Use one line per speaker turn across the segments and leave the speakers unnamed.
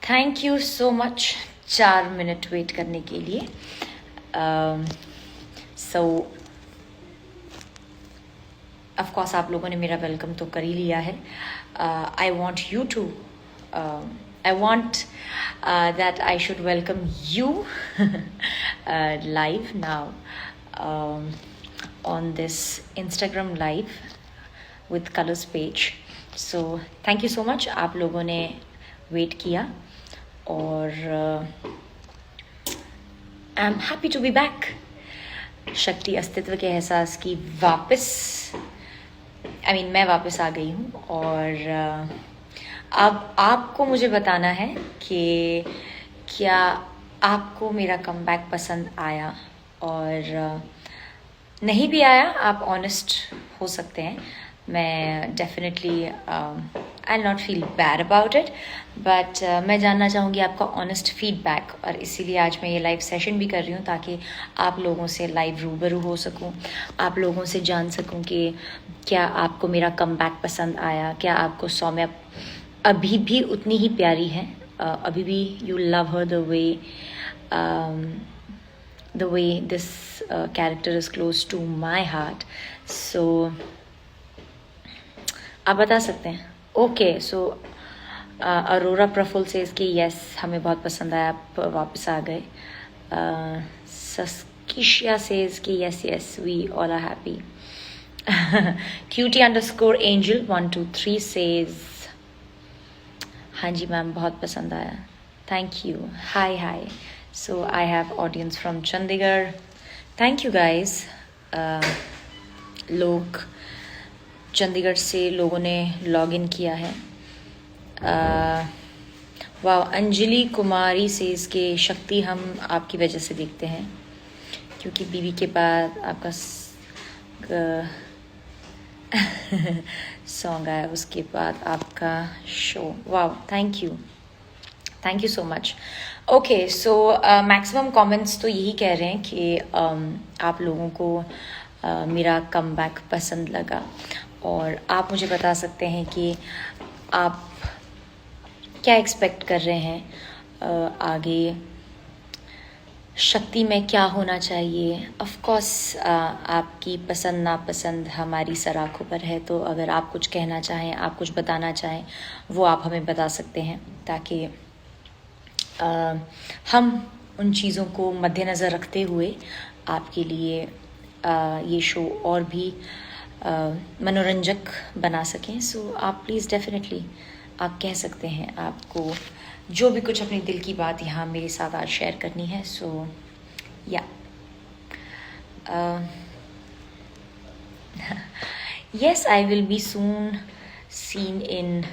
Thank you so much 4 minute wait करने के लिए। सो ऑफ कोर्स आप लोगों ने मेरा वेलकम तो कर ही लिया है। I want you to I want that I should welcome you live now on this Instagram live with colors page. So thank you so much, आप लोगों ने वेट किया और I am happy to be back. Shakti Astitva के एहसास की वापस मैं वापस आ गई हूँ और अब आपको मुझे बताना है कि क्या आपको मेरा कमबैक पसंद आया, और नहीं भी आया आप ऑनेस्ट हो सकते हैं। मैं definitely I not feel bad about it, but मैं जानना चाहूँगी आपका ऑनेस्ट फीडबैक, और इसीलिए आज मैं ये लाइव सेशन भी कर रही हूँ ताकि आप लोगों से लाइव रूबरू हो सकूँ, आप लोगों से जान सकूँ कि क्या आपको मेरा कमबैक पसंद आया, क्या आपको सौम्या अभी भी उतनी ही प्यारी है, अभी भी you love her the way this character is close to my heart. So आप बता सकते हैं। ओके, सो अरोरा प्रफुल्ल से इसकी यस हमें बहुत पसंद आया, आप वापस आ गए। सस्किशिया से इसकी yes yes we all are happy. cutie_angel 123 says हाँ जी मैम बहुत पसंद आया, thank you. Hi hi, so I have audience from Chandigarh, thank you guys. लोग चंडीगढ़ से लोगों ने लॉग इन किया है। वाह, अंजलि कुमारी से इसके शक्ति हम आपकी वजह से देखते हैं, क्योंकि बीवी के बाद आपका सॉन्ग आया, उसके बाद आपका शो। वाह, thank you so much. Okay, so maximum comments तो यही कह रहे हैं कि आप लोगों को मेरा कमबैक पसंद लगा, और आप मुझे बता सकते हैं कि आप क्या एक्सपेक्ट कर रहे हैं आगे, शक्ति में क्या होना चाहिए। ऑफ कोर्स आपकी पसंद नापसंद हमारी सराखों पर है, तो अगर आप कुछ कहना चाहें, आप कुछ बताना चाहें, वो आप हमें बता सकते हैं, ताकि हम उन चीज़ों को मद्देनज़र रखते हुए आपके लिए ये शो और भी मनोरंजक बना सकें। सो आप प्लीज़ डेफिनेटली आप कह सकते हैं, आपको जो भी कुछ अपने दिल की बात यहाँ मेरे साथ आज शेयर करनी है। सो या yes, I will be soon seen in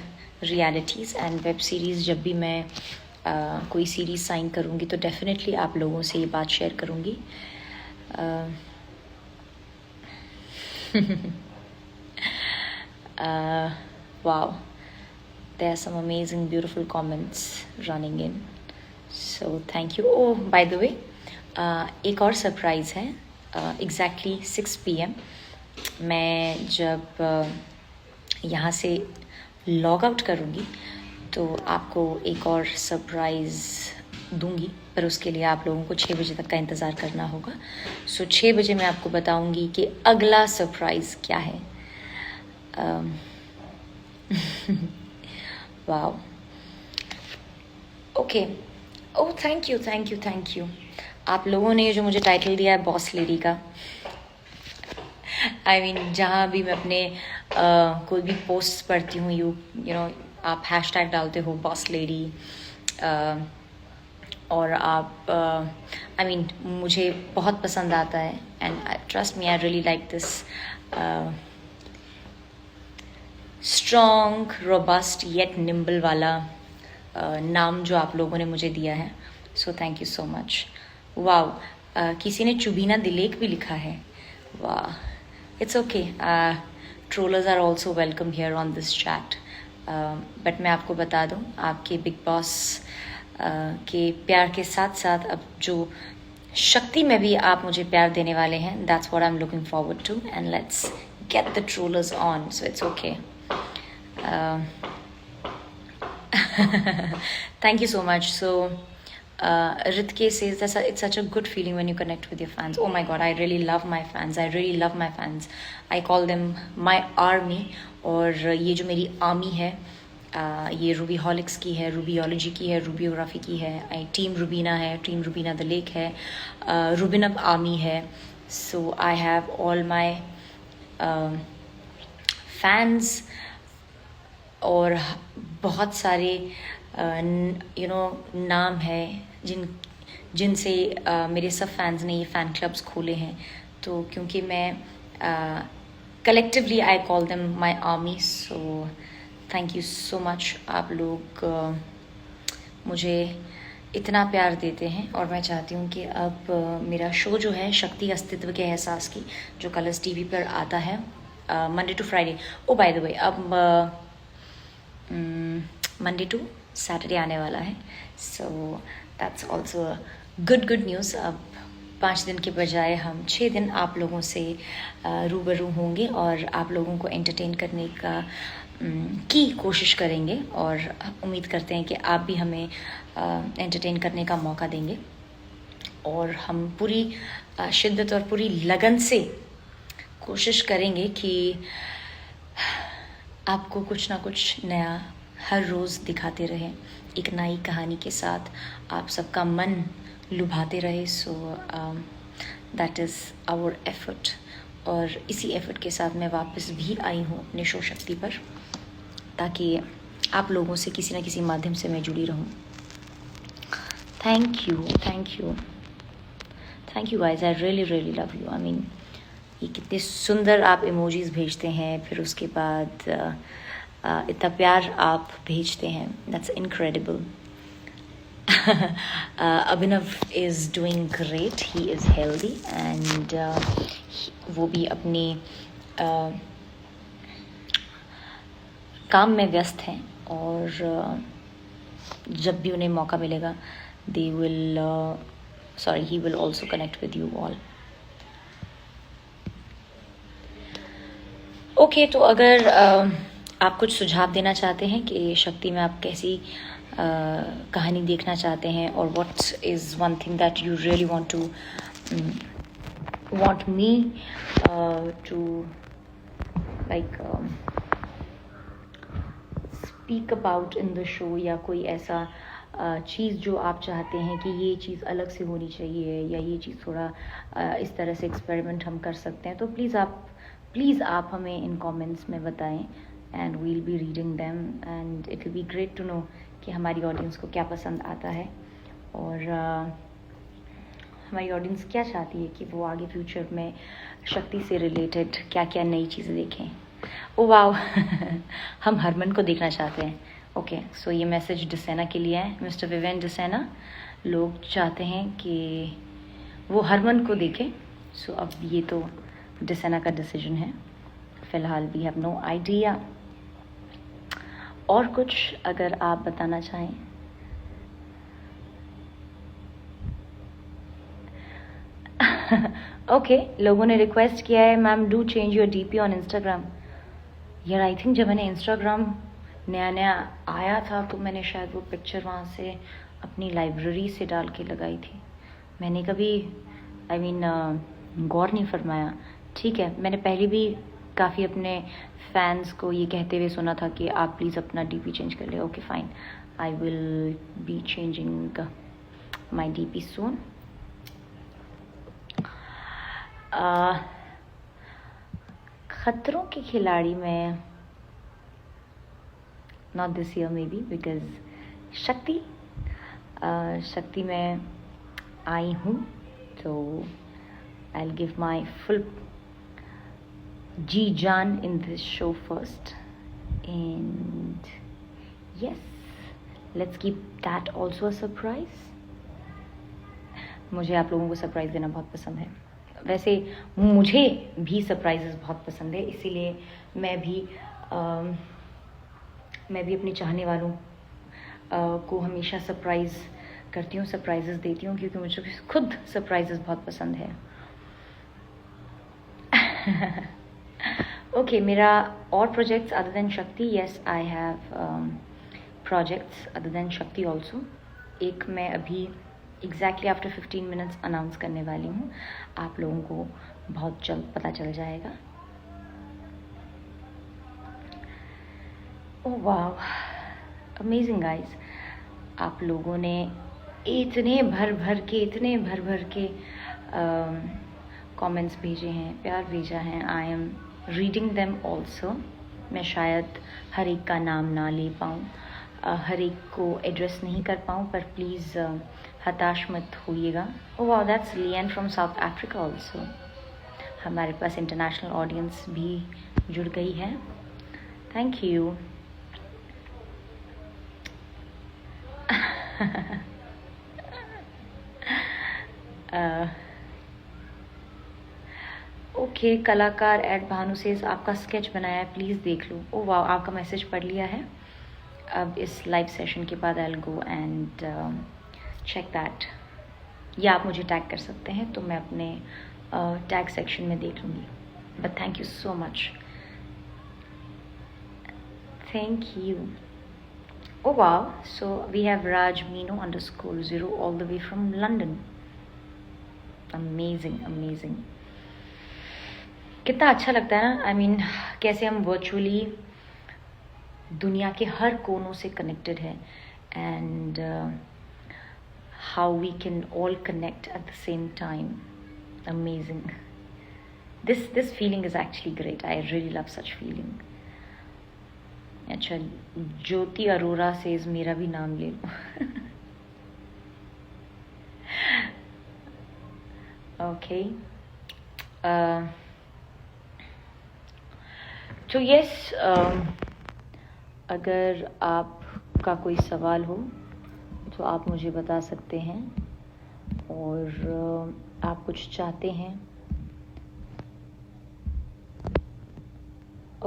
realities and web series। जब भी मैं कोई सीरीज़ साइन करूँगी तो डेफिनेटली आप लोगों से ये बात शेयर करूँगी। Wow, there are some amazing beautiful comments running in, so thank you। oh by the way, एक और सरप्राइज़ है। exactly 6 PM मैं जब यहाँ से लॉग आउट करूँगी तो आपको एक और सरप्राइज़ दूंगी, पर उसके लिए आप लोगों को 6 बजे तक का इंतज़ार करना होगा। सो 6 बजे मैं आपको बताऊंगी कि अगला सरप्राइज़ क्या है। Wow, okay, oh thank you. आप लोगों ने जो मुझे टाइटल दिया है बॉस लेडी का, जहाँ भी मैं अपने कोई भी पोस्ट पढ़ती हूँ, यू नो आप हैशटैग डालते हो बॉस लेडी, और आप मुझे बहुत पसंद आता है, and trust me I really like this strong robust yet nimble वाला नाम जो आप लोगों ने मुझे दिया है। So thank you so much. Wow, किसी ने चुबीना दिलेक भी लिखा है। वाह, it's okay, trollers are also welcome here on this chat. But मैं आपको बता दूं, आपके बिग बॉस के प्यार के साथ साथ अब जो शक्ति में भी आप मुझे प्यार देने वाले हैं, that's what I am looking forward to, and let's get the trollers on. So it's okay. Thank you so much. So, Ritke says that it's such a good feeling when you connect with your fans. Oh my God, I really love my fans. I really love my fans. I call them my army. और ये जो मेरी army है, ये Ruby हॉलिक्स की है, रूबीयोलॉजी की है, रूबियोग्राफी की है, टीम रूबीना है, टीम रूबीना द लेक है, रूबिन अप आर्मी है. So I have all my fans और बहुत सारे नाम है जिनसे मेरे सब फैंस ने ये फ़ैन क्लब्स खोले हैं. तो क्योंकि मैं collectively I call them my army. So thank you so much. आप लोग मुझे इतना प्यार देते हैं और मैं चाहती हूँ कि अब मेरा शो जो है शक्ति अस्तित्व के एहसास की, जो कलर्स टीवी पर आता है Monday to Friday. Oh by the way, अब मंडे टू सैटरडे आने वाला है. So that's also good news. अब 5 दिन के बजाय हम 6 दिन आप लोगों से रूबरू होंगे और आप लोगों को एंटरटेन करने की कोशिश करेंगे और उम्मीद करते हैं कि आप भी हमें एंटरटेन करने का मौका देंगे. और हम पूरी शिद्दत और पूरी लगन से कोशिश करेंगे कि आपको कुछ ना कुछ नया हर रोज़ दिखाते रहें, एक नई कहानी के साथ आप सबका मन लुभाते रहे. So that is our effort. और इसी एफर्ट के साथ मैं वापस भी आई हूँ अपने शो शक्ति पर, ताकि आप लोगों से किसी न किसी माध्यम से मैं जुड़ी रहूँ. Thank you guys. I really love you. I mean, ये कितने सुंदर आप इमोजीज भेजते हैं, फिर उसके बाद इतना प्यार आप भेजते हैं. That's incredible. Abhinav is doing great. He is healthy and वो भी अपने काम में व्यस्त हैं और जब भी उन्हें मौका मिलेगा he will also connect with you all. Okay, तो अगर आप कुछ सुझाव देना चाहते हैं कि शक्ति में आप कैसी कहानी देखना चाहते हैं, और what is one thing that you really want me to like speak about in the show, या कोई ऐसा चीज़ जो आप चाहते हैं कि ये चीज़ अलग से होनी चाहिए, या ये चीज़ थोड़ा इस तरह से एक्सपेरिमेंट हम कर सकते हैं, तो प्लीज़ आप हमें इन कमेंट्स में बताएं. And we'll be reading them and it will be great to know कि हमारी ऑडियंस को क्या पसंद आता है, और हमारी ऑडियंस क्या चाहती है कि वो आगे फ्यूचर में शक्ति से रिलेटेड क्या क्या नई चीज़ें देखें. ओ वाओ हम हरमन को देखना चाहते हैं. ओके, सो ये मैसेज डिसेना के लिए है. मिस्टर विवेन डिसेना, लोग चाहते हैं कि वो हरमन को देखें. सो अब ये तो डिसेना का डिसीजन है. फ़िलहाल वी हैव नो आइडिया. और कुछ अगर आप बताना चाहें. ओके, लोगों ने रिक्वेस्ट किया है, ma'am do change your DP on Instagram. यार आई थिंक जब मैंने इंस्टाग्राम नया आया था तो मैंने शायद वो पिक्चर वहाँ से अपनी लाइब्रेरी से डाल के लगाई थी. मैंने कभी गौर नहीं फरमाया. ठीक है, मैंने पहले भी काफ़ी अपने फैंस को ये कहते हुए सुना था कि आप प्लीज़ अपना डीपी चेंज कर ले. Okay fine, I will be changing my DP soon. Khatron ke Khiladi में not this year maybe, because Shakti में आई हूँ, तो I will give my full जी जान in this show first, and yes, let's keep that also a surprise. मुझे आप लोगों को सरप्राइज़ देना बहुत पसंद है. वैसे मुझे भी सरप्राइजेस बहुत पसंद है, इसीलिए मैं भी अपने चाहने वालों को हमेशा सरप्राइज़ करती हूँ, सरप्राइजेस देती हूँ, क्योंकि मुझे खुद सरप्राइजेस बहुत पसंद है. ओके, मेरा और प्रोजेक्ट्स अदर देन शक्ति, yes I have projects other than Shakti also. एक मैं अभी एग्जैक्टली आफ्टर 15 मिनट्स अनाउंस करने वाली हूँ, आप लोगों को बहुत जल्द पता चल जाएगा. ओह वाव, अमेजिंग गाइस. आप लोगों ने इतने भर भर के कमेंट्स भेजे हैं, प्यार भेजा है. I am reading them also. मैं शायद हर एक का नाम ना ले पाऊँ, हर एक को एड्रेस नहीं कर पाऊँ, पर प्लीज़ हताश मत होइएगा. ओह वाह, that's Leon from South Africa also. हमारे पास इंटरनेशनल ऑडियंस भी जुड़ गई है. Thank you. ओके, कलाकार एट भानु सेज आपका स्केच बनाया है, प्लीज़ देख लो. ओह वाह, आपका मैसेज पढ़ लिया है. अब इस लाइव सेशन के बाद I will go and check that. या आप मुझे टैग कर सकते हैं तो मैं अपने टैग सेक्शन में देख लूँगी. But thank you so much. Thank you. Oh wow, so we have Raj Mino _0 all the way from London. Amazing, amazing. कितना अच्छा लगता है ना. I mean, कैसे हम वर्चुअली दुनिया के हर कोनों से कनेक्टेड है, and how we can all connect at the same time. Amazing. This feeling is actually great. I really love such feeling. अच्छा, ज्योति अरोरा सेज मेरा भी नाम ले लो. ओके, तो यस, अगर आपका कोई सवाल हो तो आप मुझे बता सकते हैं, और आप कुछ चाहते हैं.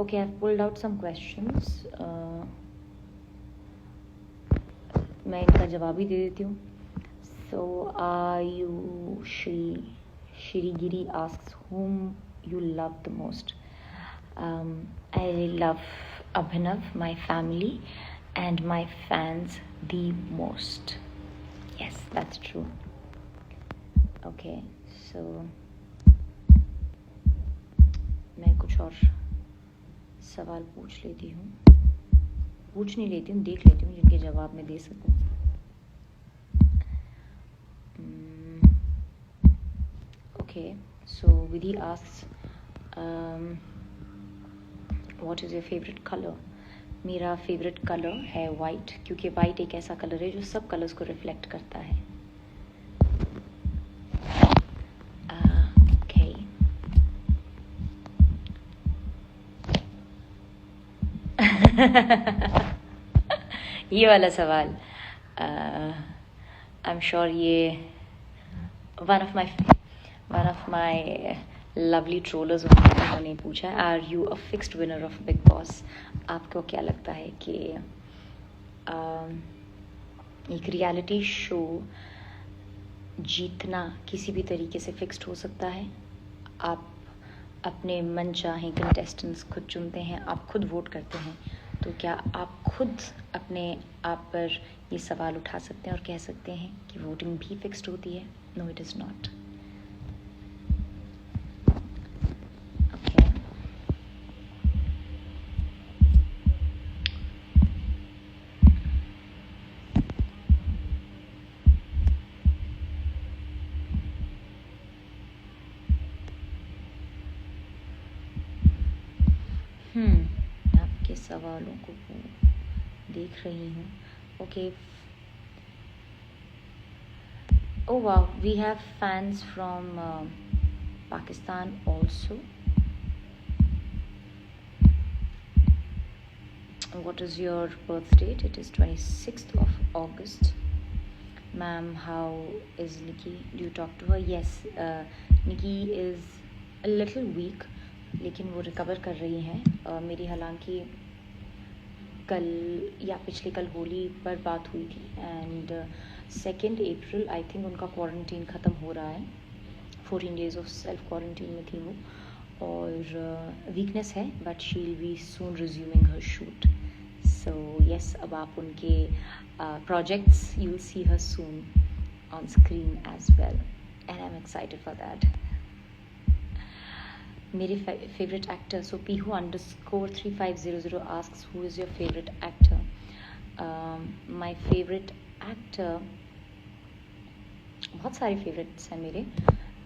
Okay, I've pulled out some questions. मैं इनका जवाब ही दे देती हूँ. So, Shirigiri asks whom you love the most. I love Abhinav, my family, and my fans the most. Yes, that's true. Okay, so मैं कुछ और सवाल पूछ नहीं लेती हूँ, देख लेती हूँ जिनके जवाब मैं दे सकूँ. Okay, so Vidhi asks what is your favourite colour. मेरा फेवरेट कलर है वाइट, क्योंकि वाइट एक ऐसा कलर है जो सब कलर्स को रिफ्लेक्ट करता है. ये वाला सवाल आई एम श्योर ये one of my lovely trollers उन्होंने पूछा है. Are you a fixed winner of Bigg Boss. आपको क्या लगता है कि एक रियलिटी शो जीतना किसी भी तरीके से फिक्स्ड हो सकता है? आप अपने मन चाहे कंटेस्टेंट्स खुद चुनते हैं, आप खुद वोट करते हैं, तो क्या आप खुद अपने आप पर ये सवाल उठा सकते हैं और कह सकते हैं कि वोटिंग भी फिक्स्ड होती है? No, it is not. आपके सवालों को देख रही हूँ. Okay. Oh wow, we have fans from Pakistan also. What is your birth date? It is 26th of August. Ma'am, how is Nikki? Do you talk to her? Yes, Nikki is a little weak, लेकिन वो recover कर रही हैं. मेरी हालांकि कल या पिछले कल होली पर बात हुई थी, एंड 2 अप्रैल आई थिंक उनका क्वारंटीन ख़त्म हो रहा है. 14 days ऑफ सेल्फ क्वारंटीन में थी वो, और वीकनेस है, but she will be soon resuming her shoot. So yes, अब आप उनके projects, you'll see her soon on screen as well, and I'm excited for that. मेरे favorite actor, so pihu_3500 asks who is your favorite actor. My favorite actor, बहुत सारे favorites हैं मेरे,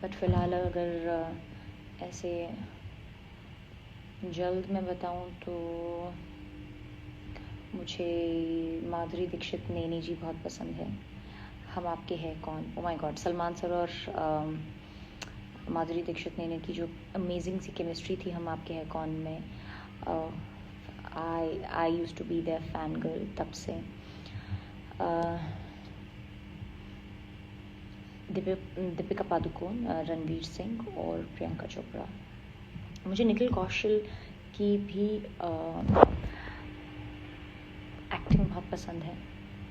but फिलहाल अगर ऐसे जल्द में बताऊं तो मुझे माधुरी दीक्षित नैनी जी बहुत पसंद है. हम आपके हैं कौन, oh my God, Salman sir और माधुरी दीक्षित नैनी की जो अमेजिंग सी केमिस्ट्री थी हम आपके हैं कौन में, I used to be there fan girl तब से. दीपिका पादुकोण, रणवीर सिंह और प्रियंका चोपड़ा. मुझे निखिल कौशल की भी एक्टिंग बहुत पसंद है,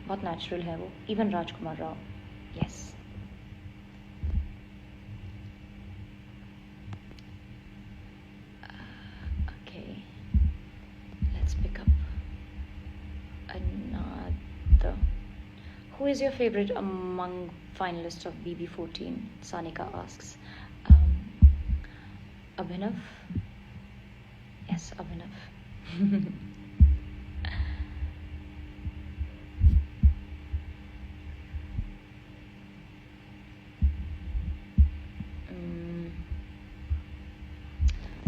बहुत नेचुरल है वो. Even Rajkummar Rao, yes. Okay, let's pick up another. Who is your favorite among finalists of BB14? Sanika asks. Abhinav. Yes, Abhinav.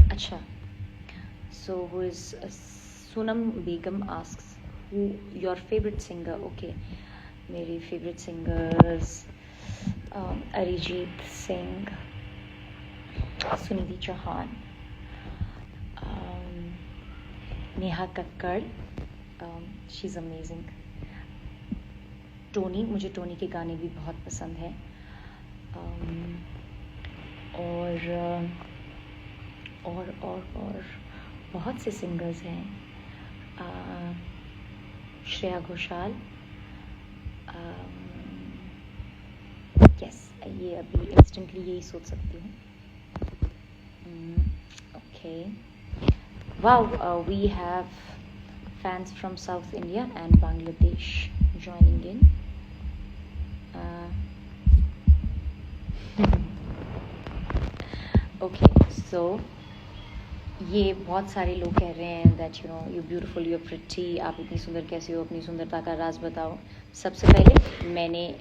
Acha. So who is Sunam Begum asks who your favorite singer? Okay, मेरी favorite singers Arijit Singh, Sunidhi Chauhan, Neha Kakkar, she is amazing. Tony, मुझे टोनी के गाने भी बहुत पसंद हैं. और बहुत से सिंगर्स हैं. श्रेया घोषाल, यस, ये अभी इंस्टेंटली यही सोच सकती हूँ. Okay, wow, we have fans from South India and Bangladesh joining in. Okay, so ये बहुत सारे लोग कह रहे हैं that you know you're beautiful, you're pretty, आप इतनी सुंदर कैसे हो, अपनी सुंदरता का राज बताओ. सबसे पहले मैंने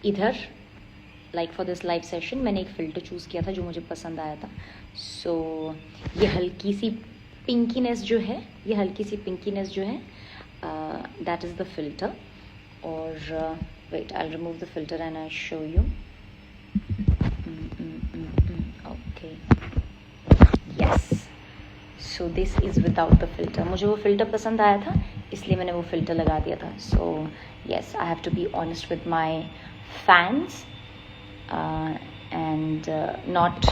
इधर like for this live session मैंने एक फ़िल्टर चूज़ किया था जो मुझे पसंद आया था. सो ये हल्की सी पिंकीनेस जो है, दैट इज़ द फिल्टर. और wait, I will remove the filter and I show you. Okay, yes, so this is without the filter. मुझे वो फ़िल्टर पसंद आया था इसलिए मैंने वो फ़िल्टर लगा दिया था. So yes, I have to be honest with my fans and not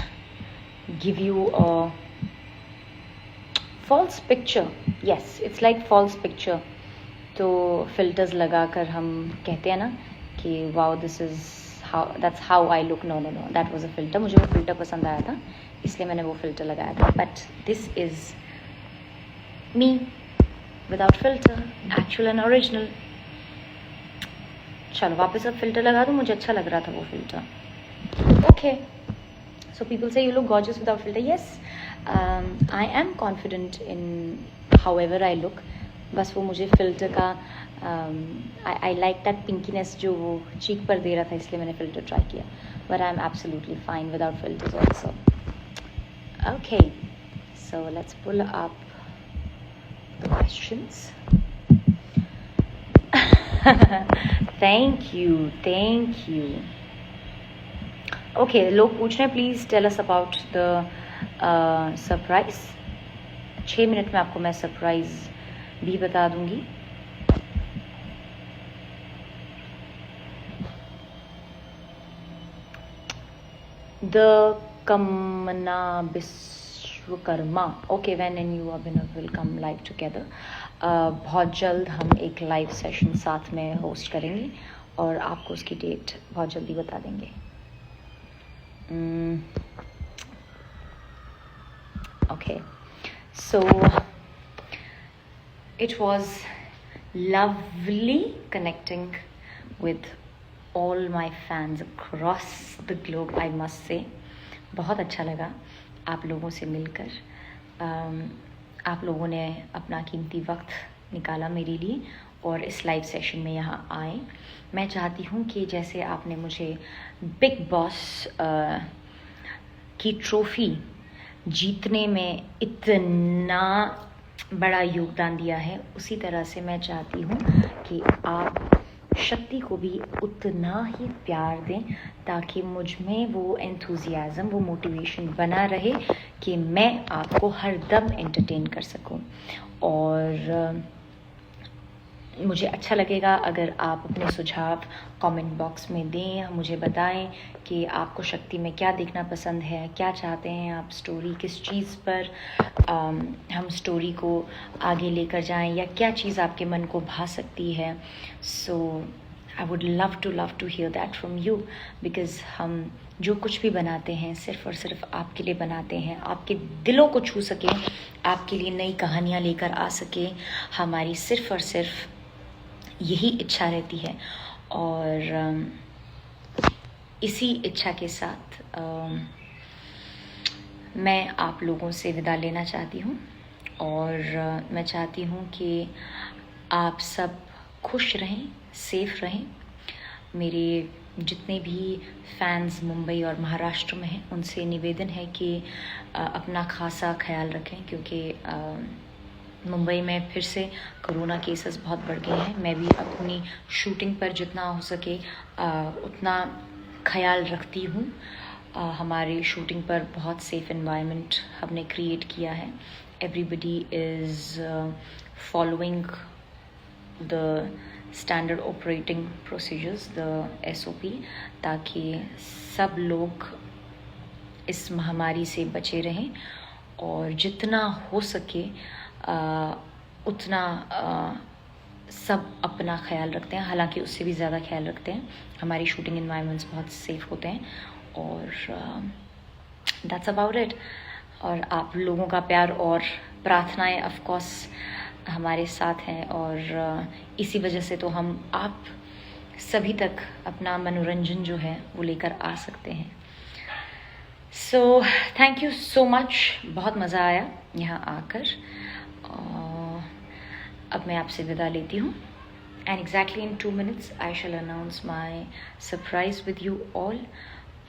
give you a false picture. Yes, it's like false picture. तो filters लगाकर हम कहते हैं ना कि wow, this is how, that's how I look. No, that was a filter. मुझे वो filter पसंद आया था इसलिए मैंने वो filter लगाया था. But this is me without filter, actual and original. चलो वापस अब filter लगा दूँ, मुझे अच्छा लग रहा था वो filter. Okay, so people say you look gorgeous without filter. Yes, I am confident in however I look. बस वो मुझे filter का I like that pinkiness जो वो cheek पर दे रहा था इसलिए मैंने filter try किया. But I'm absolutely fine without filters also. Okay, so let's pull up the questions. Thank you. Okay, लोग पूछ रहे हैं please tell us about the surprise. 6 minute में आपको मैं सरप्राइज भी बता दूंगी. The Kamna Vishwakarma. Okay, when and you Abhinav will come live together. बहुत जल्द हम एक लाइव सेशन साथ में होस्ट करेंगे और आपको उसकी डेट बहुत जल्दी बता देंगे. Okay, so It was lovely connecting with all my fans across the globe, I must say. बहुत अच्छा लगा आप लोगों से मिलकर. आप लोगों ने अपना कीमती वक्त निकाला मेरे लिए और इस लाइव सेशन में यहाँ आए. मैं चाहती हूँ कि जैसे आपने मुझे बिग बॉस की ट्रॉफ़ी जीतने में इतना बड़ा योगदान दिया है, उसी तरह से मैं चाहती हूँ कि आप शक्ति को भी उतना ही प्यार दें ताकि मुझ में वो एंथुजियाज़म, वो मोटिवेशन बना रहे कि मैं आपको हर दम एंटरटेन कर सकूं. और मुझे अच्छा लगेगा अगर आप अपने सुझाव कमेंट बॉक्स में दें, मुझे बताएं कि आपको शक्ति में क्या देखना पसंद है, क्या चाहते हैं आप स्टोरी, किस चीज़ पर हम स्टोरी को आगे लेकर जाएं, या क्या चीज़ आपके मन को भा सकती है. So I would love to hear that from you, because हम जो कुछ भी बनाते हैं सिर्फ़ और सिर्फ आपके लिए बनाते हैं, आपके दिलों को छू सके, आपके लिए नई कहानियाँ लेकर आ सके. हमारी सिर्फ़ और सिर्फ यही इच्छा रहती है. और इसी इच्छा के साथ मैं आप लोगों से विदा लेना चाहती हूँ. और मैं चाहती हूँ कि आप सब खुश रहें, सेफ रहें. मेरे जितने भी फैंस मुंबई और महाराष्ट्र में हैं, उनसे निवेदन है कि अपना खासा ख्याल रखें, क्योंकि मुंबई में फिर से कोरोना केसेस बहुत बढ़ गए हैं. मैं भी अपनी शूटिंग पर जितना हो सके उतना ख्याल रखती हूँ. हमारी शूटिंग पर बहुत सेफ एनवायरनमेंट हमने क्रिएट किया है. Everybody is following the standard operating procedures, the SOP, ताकि सब लोग इस महामारी से बचे रहें और जितना हो सके उतना सब अपना ख्याल रखते हैं. हालांकि उससे भी ज़्यादा ख्याल रखते हैं. हमारी शूटिंग इन्वायरमेंट्स बहुत सेफ होते हैं. और दैट्स अबाउट इट. और आप लोगों का प्यार और प्रार्थनाएं ऑफ कोर्स हमारे साथ हैं, और इसी वजह से तो हम आप सभी तक अपना मनोरंजन जो है वो लेकर आ सकते हैं. सो थैंक यू सो मच. बहुत मज़ा आया यहाँ आकर. अब मैं आपसे विदा लेती हूँ. And exactly in 2 minutes I shall announce my surprise with you all.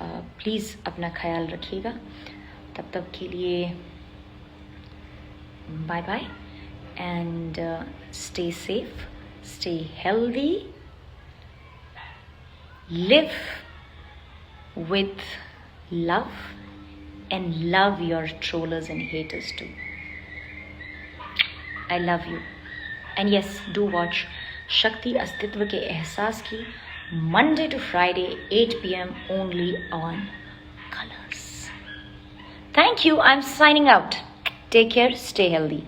Please अपना ख्याल रखिएगा. तब तक के लिए bye bye, and stay safe, stay healthy, live with love, and love your trollers and haters too. I love you. And yes, do watch शक्ति अस्तित्व के एहसास की Monday to Friday 8 PM only on Colors. Thank you. I'm signing out. Take care. Stay healthy.